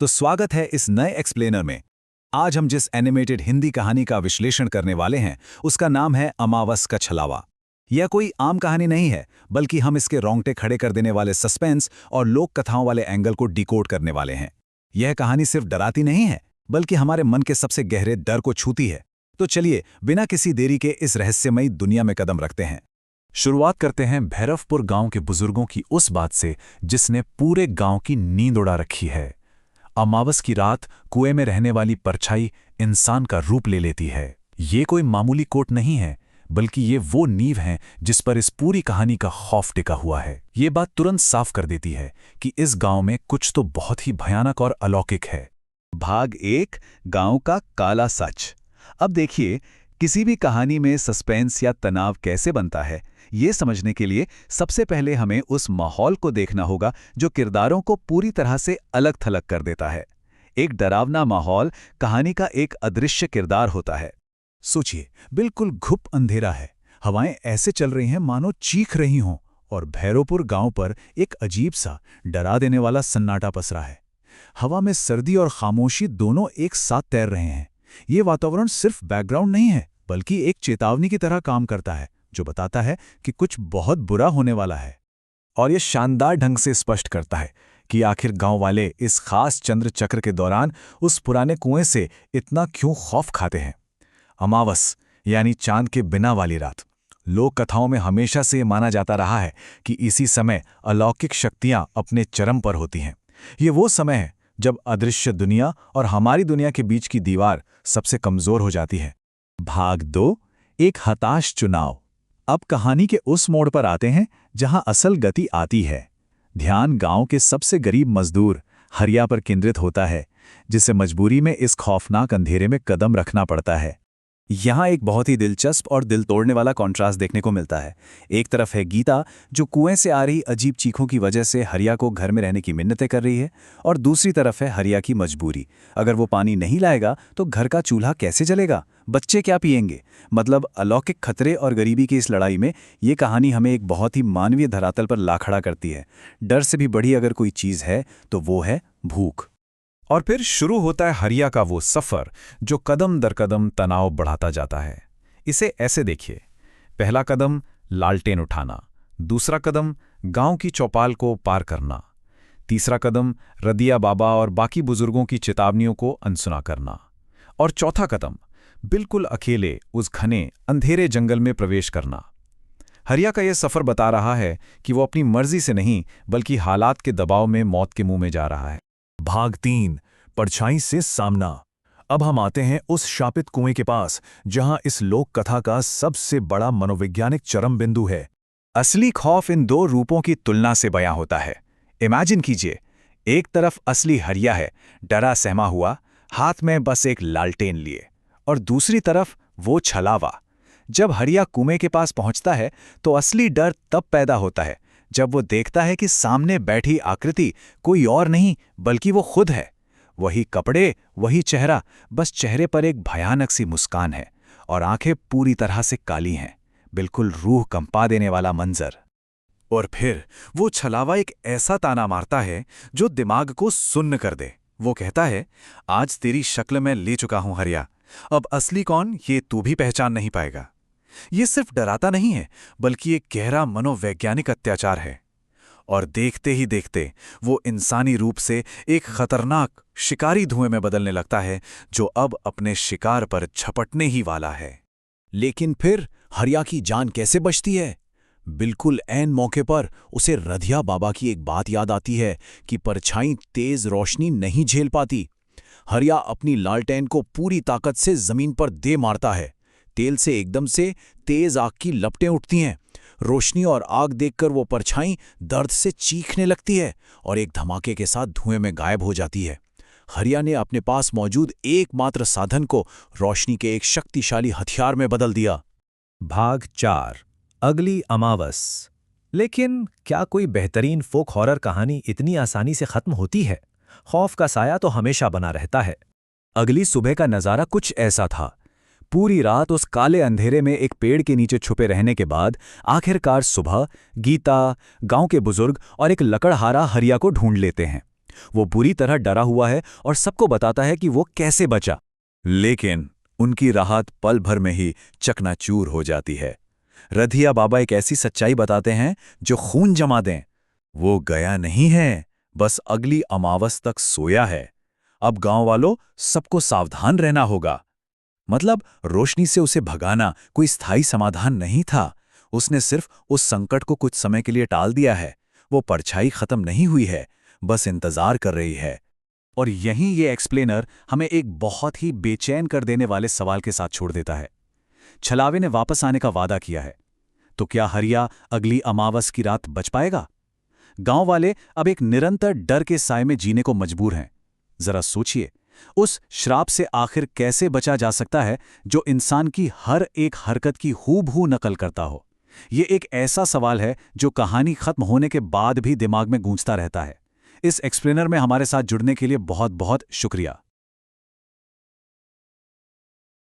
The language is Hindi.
तो स्वागत है इस नए एक्सप्लेनर में। आज हम जिस एनिमेटेड हिंदी कहानी का विश्लेषण करने वाले हैं उसका नाम है अमावस का छलावा। यह कोई आम कहानी नहीं है, बल्कि हम इसके रोंगटे खड़े कर देने वाले सस्पेंस और लोक कथाओं वाले एंगल को डिकोड करने वाले हैं। यह कहानी सिर्फ डराती नहीं है, बल्कि हमारे मन के सबसे गहरे डर को छूती है। तो चलिए बिना किसी देरी के इस रहस्यमयी दुनिया में कदम रखते हैं। शुरुआत करते हैं भैरवपुर गांव के बुजुर्गों की उस बात से जिसने पूरे गांव की नींद उड़ा रखी है। अमावस की रात कुएं में रहने वाली परछाई इंसान का रूप ले लेती है। ये कोई मामूली कोट नहीं है, बल्कि ये वो नींव है जिस पर इस पूरी कहानी का खौफ टिका हुआ है। ये बात तुरंत साफ कर देती है कि इस गांव में कुछ तो बहुत ही भयानक और अलौकिक है। भाग 1, गांव का काला सच। अब देखिए, किसी भी कहानी में सस्पेंस या तनाव कैसे बनता है, ये समझने के लिए सबसे पहले हमें उस माहौल को देखना होगा जो किरदारों को पूरी तरह से अलग-थलग कर देता है। एक डरावना माहौल कहानी का एक अदृश्य किरदार होता है। सोचिए, बिल्कुल घुप अंधेरा है, हवाएं ऐसे चल रही हैं मानो चीख रही हों, और भैरवपुर गांव पर एक अजीब सा डरा देने वाला सन्नाटा पसरा है। हवा में सर्दी और खामोशी दोनों एक साथ तैर रहे हैं। ये वातावरण सिर्फ बैकग्राउंड नहीं है, बल्कि एक चेतावनी की तरह काम करता है, जो बताता है कि कुछ बहुत बुरा होने वाला है। और ये शानदार ढंग से स्पष्ट करता है कि आखिर गांव वाले इस खास चंद्र चक्र के दौरान उस पुराने कुएं से इतना क्यों खौफ खाते हैं। अमावस यानी चांद के बिना वाली रात। लोक कथाओं में हमेशा से ये माना जाता रहा है कि इसी समय अलौकिक शक्तियां अपने चरम पर होती हैं। ये वो समय है जब अदृश्य दुनिया और हमारी दुनिया के बीच की दीवार सबसे कमजोर हो जाती है। भाग 2, एक हताश चुनाव। अब कहानी के उस मोड़ पर आते हैं जहां असल गति आती है। ध्यान गांव के सबसे गरीब मजदूर हरिया पर केंद्रित होता है, जिसे मजबूरी में इस खौफनाक अंधेरे में कदम रखना पड़ता है। यहाँ एक बहुत ही दिलचस्प और दिल तोड़ने वाला कॉन्ट्रास्ट देखने को मिलता है। एक तरफ है गीता, जो कुएं से आ रही अजीब चीखों की वजह से हरिया को घर में रहने की मिन्नतें कर रही है, और दूसरी तरफ है हरिया की मजबूरी। अगर वो पानी नहीं लाएगा तो घर का चूल्हा कैसे जलेगा, बच्चे क्या पिएंगे। मतलब अलौकिक खतरे और गरीबी की इस लड़ाई में ये कहानी हमें एक बहुत ही मानवीय धरातल पर ला खड़ा करती है। डर से भी बड़ी अगर कोई चीज़ है तो वो है भूख। और फिर शुरू होता है हरिया का वो सफ़र जो कदम दर कदम तनाव बढ़ाता जाता है। इसे ऐसे देखिए, पहला कदम लालटेन उठाना, दूसरा कदम गांव की चौपाल को पार करना, तीसरा कदम रदिया बाबा और बाकी बुजुर्गों की चेतावनियों को अनसुना करना, और चौथा कदम बिल्कुल अकेले उस घने अंधेरे जंगल में प्रवेश करना। हरिया का यह सफ़र बता रहा है कि वो अपनी मर्जी से नहीं, बल्कि हालात के दबाव में मौत के मुंह में जा रहा है। भाग 3, परछाई से सामना। अब हम आते हैं उस शापित कुएं के पास जहां इस लोक कथा का सबसे बड़ा मनोवैज्ञानिक चरम बिंदु है। असली खौफ इन दो रूपों की तुलना से बयां होता है। इमेजिन कीजिए, एक तरफ असली हरिया है, डरा सहमा हुआ, हाथ में बस एक लालटेन लिए, और दूसरी तरफ वो छलावा। जब हरिया कुएं के पास पहुंचता है तो असली डर तब पैदा होता है जब वो देखता है कि सामने बैठी आकृति कोई और नहीं बल्कि वो खुद है। वही कपड़े, वही चेहरा, बस चेहरे पर एक भयानक सी मुस्कान है और आंखें पूरी तरह से काली हैं। बिल्कुल रूह कंपा देने वाला मंजर। और फिर वो छलावा एक ऐसा ताना मारता है जो दिमाग को सुन्न कर दे। वो कहता है, आज तेरी शक्ल मैं ले चुका हूं हरिया, अब असली कौन ये तू भी पहचान नहीं पाएगा। ये सिर्फ डराता नहीं है, बल्कि एक गहरा मनोवैज्ञानिक अत्याचार है। और देखते ही देखते वो इंसानी रूप से एक खतरनाक शिकारी धुएं में बदलने लगता है, जो अब अपने शिकार पर झपटने ही वाला है। लेकिन फिर हरिया की जान कैसे बचती है? बिल्कुल ऐन मौके पर उसे रधिया बाबा की एक बात याद आती है कि परछाई तेज रोशनी नहीं झेल पाती। हरिया अपनी लालटेन को पूरी ताकत से जमीन पर दे मारता है। तेल से एकदम से तेज आग की लपटें उठती हैं। रोशनी और आग देखकर वो परछाई दर्द से चीखने लगती है और एक धमाके के साथ धुएं में गायब हो जाती है। हरिया ने अपने पास मौजूद एकमात्र साधन को रोशनी के एक शक्तिशाली हथियार में बदल दिया। भाग 4, अगली अमावस। लेकिन क्या कोई बेहतरीन फोक हॉरर कहानी इतनी आसानी से खत्म होती है? खौफ का साया तो हमेशा बना रहता है। अगली सुबह का नज़ारा कुछ ऐसा था। पूरी रात उस काले अंधेरे में एक पेड़ के नीचे छुपे रहने के बाद आखिरकार सुबह गीता, गांव के बुजुर्ग और एक लकड़हारा हरिया को ढूंढ लेते हैं। वो बुरी तरह डरा हुआ है और सबको बताता है कि वो कैसे बचा। लेकिन उनकी राहत पल भर में ही चकनाचूर हो जाती है। रधिया बाबा एक ऐसी सच्चाई बताते हैं जो खून जमा दें। वो गया नहीं है, बस अगली अमावस तक सोया है। अब गांव वालों, सबको सावधान रहना होगा। मतलब रोशनी से उसे भगाना कोई स्थायी समाधान नहीं था। उसने सिर्फ उस संकट को कुछ समय के लिए टाल दिया है। वो परछाई खत्म नहीं हुई है, बस इंतजार कर रही है। और यहीं ये एक्सप्लेनर हमें एक बहुत ही बेचैन कर देने वाले सवाल के साथ छोड़ देता है। छलावे ने वापस आने का वादा किया है, तो क्या हरिया अगली अमावस की रात बच पाएगा? गांव वाले अब एक निरंतर डर के साए में जीने को मजबूर हैं। जरा सोचिए, उस श्राप से आखिर कैसे बचा जा सकता है जो इंसान की हर एक हरकत की हूबहू नकल करता हो? ये एक ऐसा सवाल है जो कहानी खत्म होने के बाद भी दिमाग में गूंजता रहता है। इस एक्सप्लेनर में हमारे साथ जुड़ने के लिए बहुत बहुत शुक्रिया।